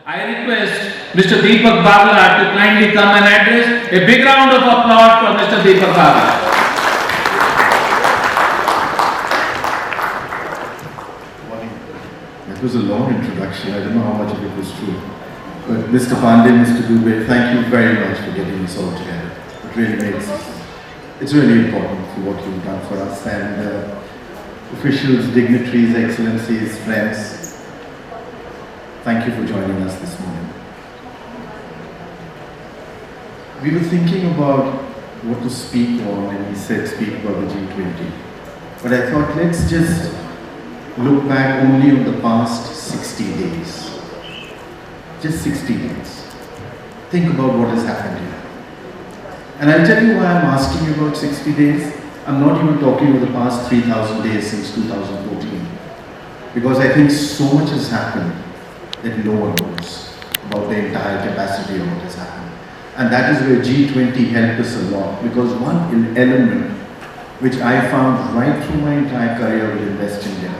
I request Mr. Deepak Bagla to kindly come and address. A big round of applause for Mr. Deepak Bagla. That was a long introduction. I don't know how much of it was true. But Mr. Pandey, Mr. Dubey, thank you very much for getting this all together. It really makes it's really important for what you've done for us. And officials, dignitaries, excellencies, friends, thank you for joining us this morning. We were thinking about what to speak on, and he said speak about the G20. But I thought let's just look back only on the past 60 days. Just 60 days. Think about what has happened here. And I'll tell you why I'm asking you about 60 days. I'm not even talking about the past 3,000 days since 2014. Because I think so much has happened that no one knows about the entire capacity of what has happened. And that is where G20 helped us a lot. Because one element which I found right through my entire career with Invest India,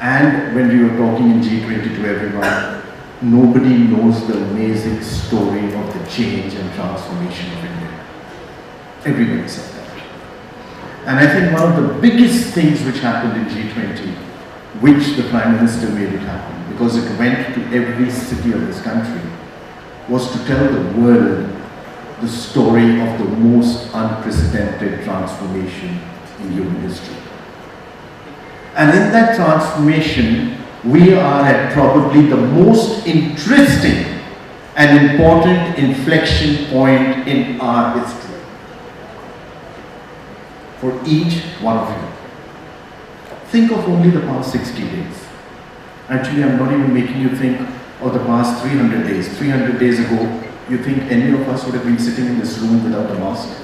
and when we were talking in G20 to everyone, nobody knows the amazing story of the change and transformation of India. Everybody said that. And I think one of the biggest things which happened in G20, which the Prime Minister made it happen, because it went to every city of this country, was to tell the world the story of the most unprecedented transformation in human history. And in that transformation, we are at probably the most interesting and important inflection point in our history. For each one of you. Think of only the past 60 days. Actually, I'm not even making you think of the past 300 days. 300 days ago, you think any of us would have been sitting in this room without a mask?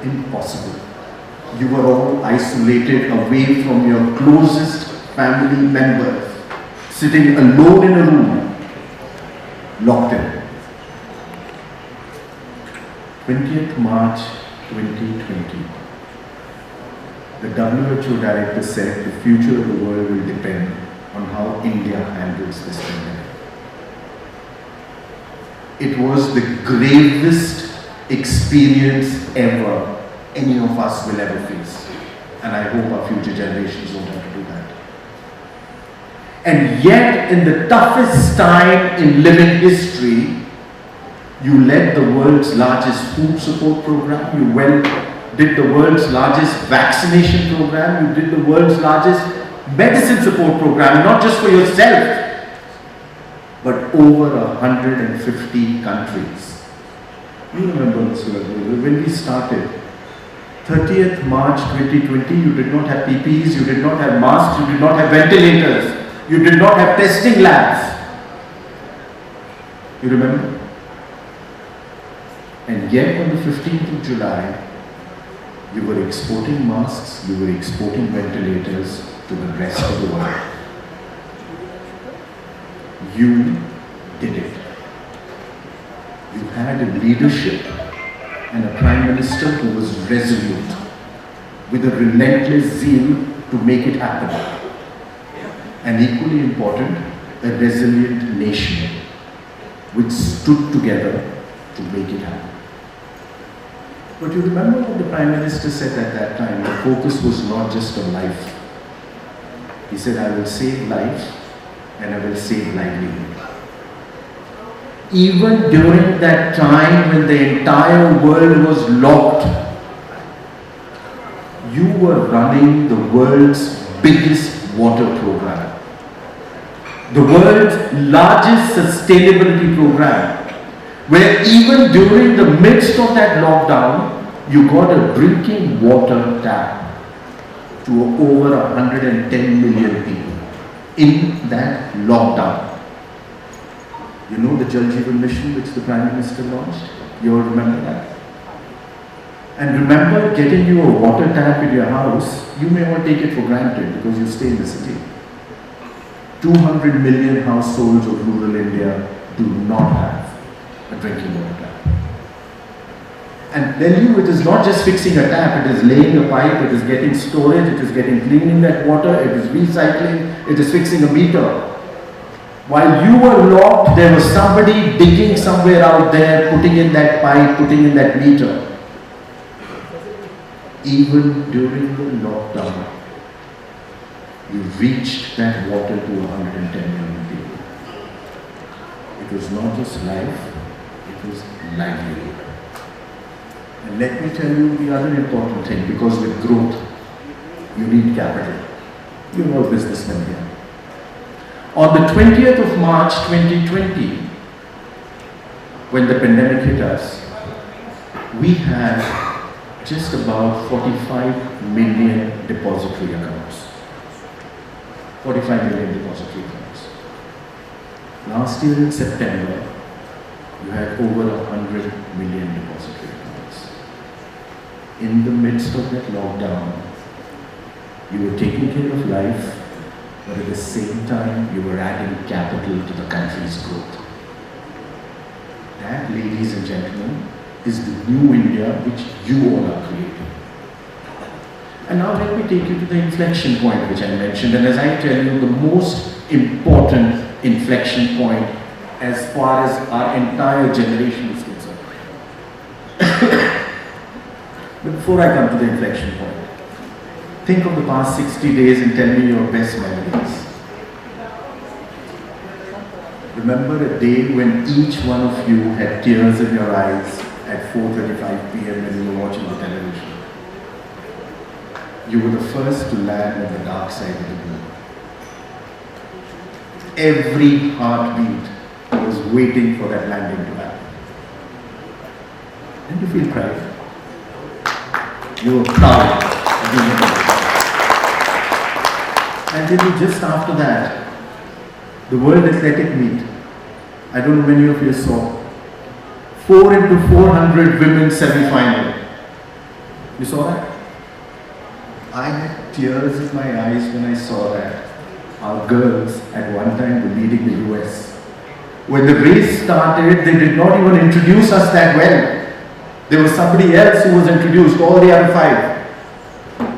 Impossible. You were all isolated away from your closest family members, sitting alone in a room, locked in. 20th March 2020. The WHO director said the future of the world will depend on how India handles this pandemic. It was the gravest experience ever any of us will ever face. And I hope our future generations won't have to do that. And yet, in the toughest time in living history, you led the world's largest food support program, you did the world's largest vaccination program, you did the world's largest medicine support program, not just for yourself, but over 150 countries. You remember this, when we started, 30th March 2020, you did not have PPEs, you did not have masks, you did not have ventilators, you did not have testing labs. You remember? And yet on the 15th of July, you were exporting masks, you were exporting ventilators to the rest of the world. You did it. You had a leadership and a Prime Minister who was resolute, with a relentless zeal to make it happen. And equally important, a resilient nation which stood together to make it happen. But you remember what the Prime Minister said at that time? The focus was not just on life. He said, I will save life and I will save livelihood. Even during that time when the entire world was locked, you were running the world's biggest water program, the world's largest sustainability program, where even during the midst of that lockdown, you got a drinking water tap to over 110 million people in that lockdown. You know the Jal Jeevan mission which the Prime Minister launched? You all remember that? And remember, getting you a water tap in your house, you may not take it for granted because you stay in the city. 200 million households of rural India do not have a drinking water tap. And tell you, it is not just fixing a tap, it is laying a pipe, it is getting storage, it is getting cleaning that water, it is recycling, it is fixing a meter. While you were locked, there was somebody digging somewhere out there, putting in that pipe, putting in that meter. Even during the lockdown, you reached that water to 110 million people. It was not just life, it was livelihood. And let me tell you the other important thing, because with growth, you need capital. You're all businessmen here. On the 20th of March 2020, when the pandemic hit us, we had just about 45 million depository accounts. 45 million depository accounts. Last year in September, you had over 100 million depository accounts. In the midst of that lockdown, you were taking care of life, but at the same time, you were adding capital to the country's growth. That, ladies and gentlemen, is the new India which you all are creating. And now let me take you to the inflection point which I mentioned. And as I tell you, the most important inflection point as far as our entire generation is concerned. But before I come to the inflection point, think of the past 60 days and tell me your best memories. Remember a day when each one of you had tears in your eyes at 4:35 p.m. when you were watching the television. You were the first to land on the dark side of the moon. Every heartbeat was waiting for that landing to happen. Didn't you feel proud? You were proud of being able to. And then just after that, the World Athletic Meet, I don't know many of you saw, 4x400 women's semi-final. You saw that? I had tears in my eyes when I saw that. Our girls at one time were leading the US. When the race started, they did not even introduce us that well. There was somebody else who was introduced, all the other five.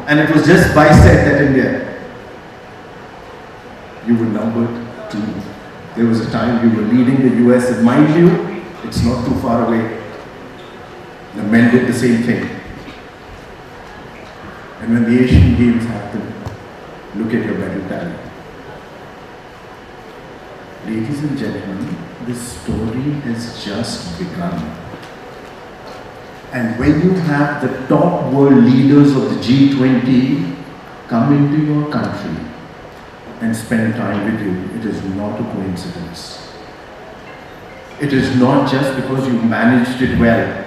And it was just by said that India. You were numbered 2. There was a time you were leading the US, and mind you, it's not too far away. The men did the same thing. And when the Asian Games happened, look at your medal tally. Ladies and gentlemen, this story has just begun. And when you have the top world leaders of the G20 come into your country and spend time with you, it is not a coincidence. It is not just because you managed it well.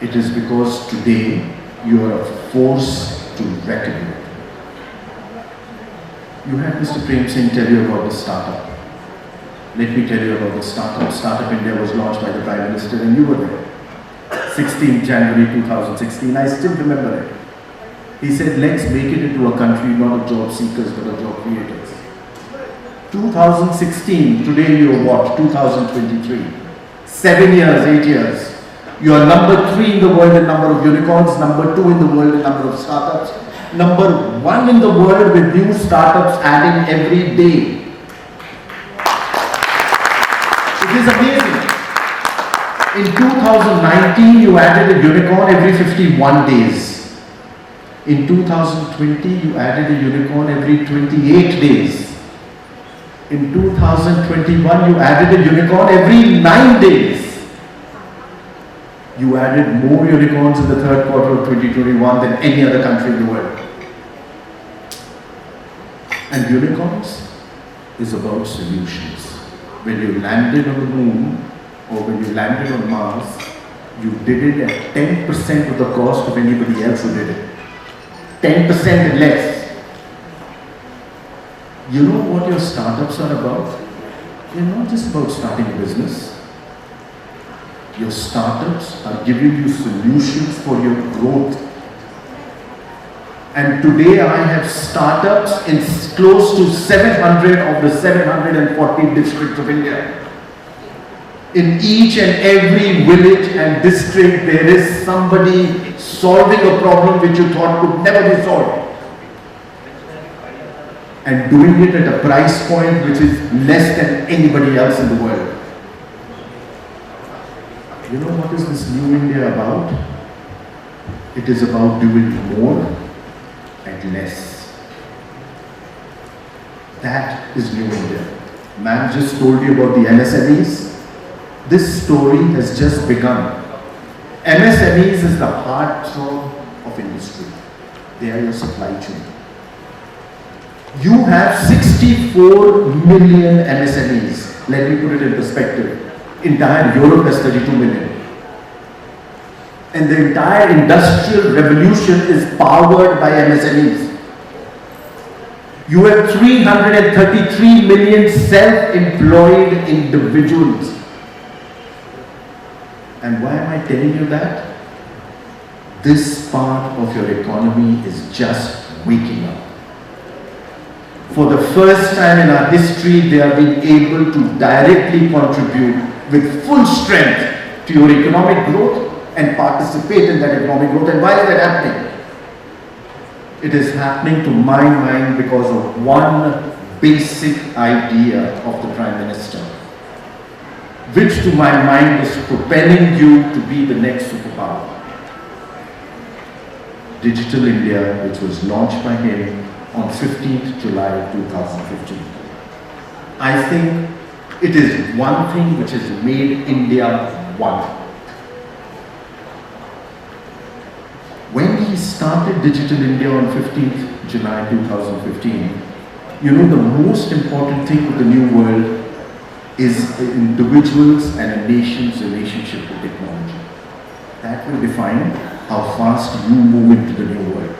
It is because today you are a force to reckon with. You had Mr. Prem Singh tell you about the startup. Let me tell you about the startup. Startup India was launched by the Prime Minister and you were there. 16th January 2016, I still remember it. He said, let's make it into a country not of job seekers but of job creators. 2016, today you are what? 2023. 7 years, 8 years. You are number 3 in the world in number of unicorns, number 2 in the world in number of startups, number 1 in the world with new startups adding every day. It is amazing. In 2019, you added a unicorn every 51 days. In 2020, you added a unicorn every 28 days. In 2021, you added a unicorn every 9 days. You added more unicorns in the third quarter of 2021 than any other country in the world. And unicorns is about solutions. When you landed on the moon or when you landed on Mars, you did it at 10% of the cost of anybody else who did it. 10% and less. You know what your startups are about? They're not just about starting a business. Your startups are giving you solutions for your growth. And today I have startups in close to 700 of the 740 districts of India. In each and every village and district, there is somebody solving a problem which you thought could never be solved. and doing it at a price point which is less than anybody else in the world. You know what is this new India about? It is about doing more and less. That is new India. Man just told you about the MSMEs. This story has just begun. MSMEs is the heartthrob of industry. They are your supply chain. You have 64 million MSMEs. Let me put it in perspective. Entire Europe has 32 million. And the entire industrial revolution is powered by MSMEs. You have 333 million self-employed individuals. And why am I telling you that? This part of your economy is just waking up. For the first time in our history, they are being able to directly contribute with full strength to your economic growth and participate in that economic growth. And why is that happening? It is happening to my mind because of one basic idea of the Prime Minister, which to my mind is propelling you to be the next superpower. Digital India, which was launched by him on 15th July 2015. I think it is one thing which has made India one. When he started Digital India on 15th July 2015, you know, the most important thing of the new world is individuals and a nation's relationship with technology. That will define how fast you move into the new world.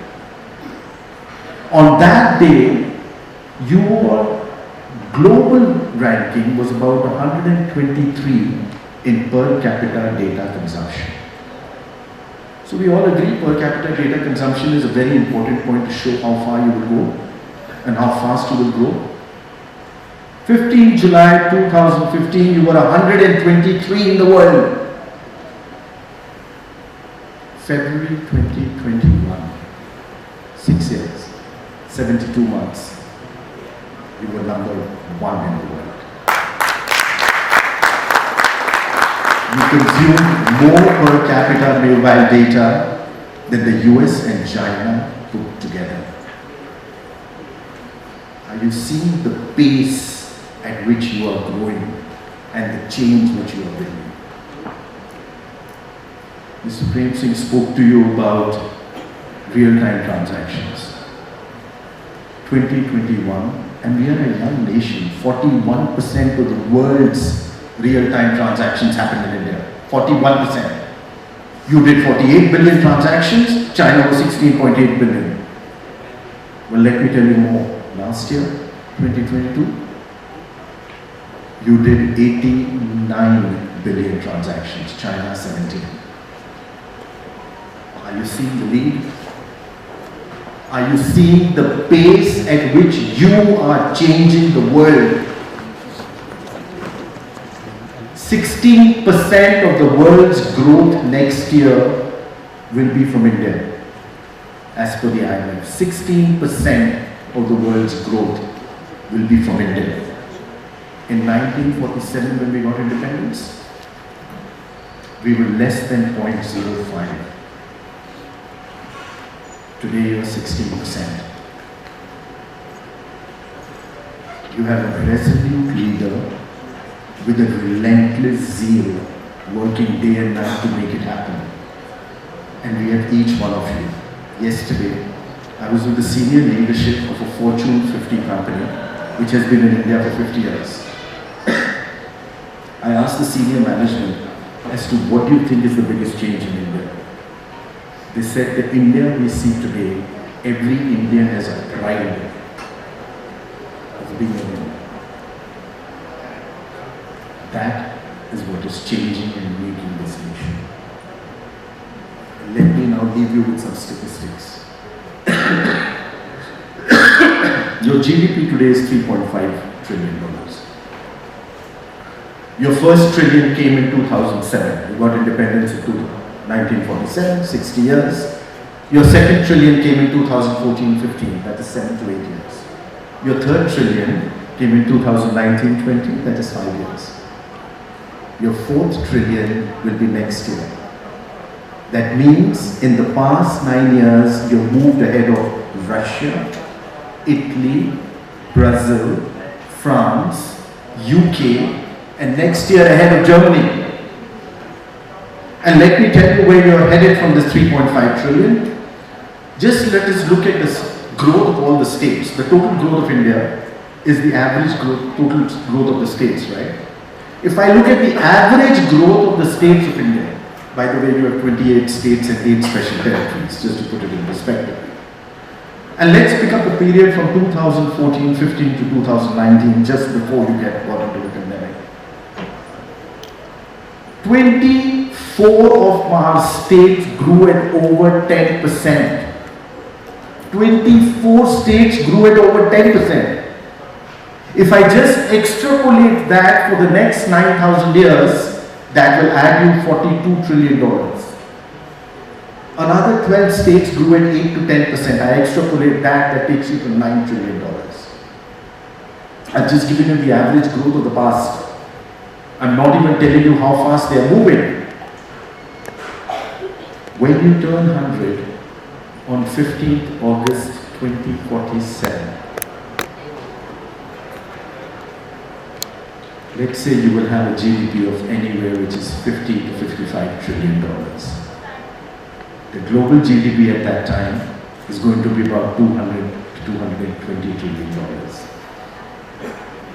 On that day, your global ranking was about 123 in per capita data consumption. So we all agree per capita data consumption is a very important point to show how far you will go and how fast you will grow. 15 July 2015, you were 123 in the world. February 2021, 6 years, 72 months, you were number one in the world. You consume more per capita mobile data than the US and China put together. Are you seeing the pace at which you are growing and the change which you are bringing? Mr. Prem Singh spoke to you about real-time transactions. 2021, and we are a young nation. 41% of the world's real-time transactions happen in India. 41%. You did 48 billion transactions, China was 16.8 billion. Well, let me tell you more. Last year, 2022, you did 89 billion transactions, China 17. Are you seeing the lead? Are you seeing the pace at which you are changing the world? 16% of the world's growth next year will be from India, as per the IMF. 16% of the world's growth will be from India. In 1947, when we got independence, we were less than 0.05. Today you are 16%. You have a resolute leader with a relentless zeal, working day and night to make it happen. And we have each one of you. Yesterday, I was with the senior leadership of a Fortune 50 company, which has been in India for 50 years. I asked the senior management as to what do you think is the biggest change in India. They said the India we see today, every Indian has a pride of being an Indian. That is what is changing and making this nation. Let me now leave you with some statistics. Your GDP today is $3.5 trillion. Your first trillion came in 2007. You got independence in 1947, 60 years. Your second trillion came in 2014-15, that is 7 to 8 years. Your third trillion came in 2019-20, that is 5 years. Your fourth trillion will be next year. That means in the past 9 years, you've moved ahead of Russia, Italy, Brazil, France, UK, and next year ahead of Germany. And let me tell you where you're headed from this 3.5 trillion. Just let us look at this growth of all the states. The total growth of India is the average growth, total growth of the states, right? If I look at the average growth of the states of India, by the way, you have 28 states and 8 special territories, just to put it in perspective. And let's pick up a period from 2014-15 to 2019, just before you got into the pandemic. 24 of our states grew at over 10%. 24 states grew at over 10%. If I just extrapolate that for the next 9,000 years, that will add you $42 trillion. Another 12 states grew at 8 to 10%. I extrapolate that, that takes you to $9 trillion. I've just given you the average growth of the past. I'm not even telling you how fast they are moving. When you turn 100 on 15th August 2047, let's say you will have a GDP of anywhere which is $50 to $55 trillion. The global GDP at that time is going to be about $200 to $220 trillion.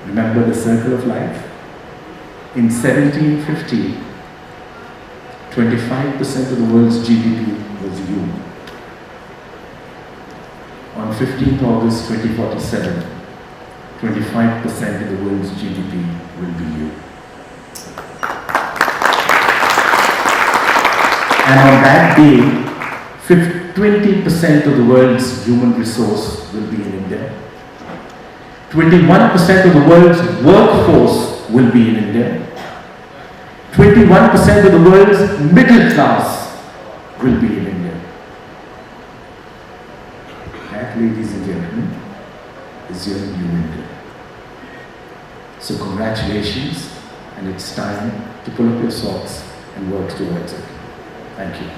Remember the circle of life? In 1750, 25% of the world's GDP was you. On 15th August 2047, 25% of the world's GDP will be you. And on that day, 20% of the world's human resource will be in India. 21% of the world's workforce will be in India. 21% of the world's middle class will be in India. That, ladies and gentlemen, is your new India. So congratulations, and it's time to pull up your socks and work towards it. Thank you.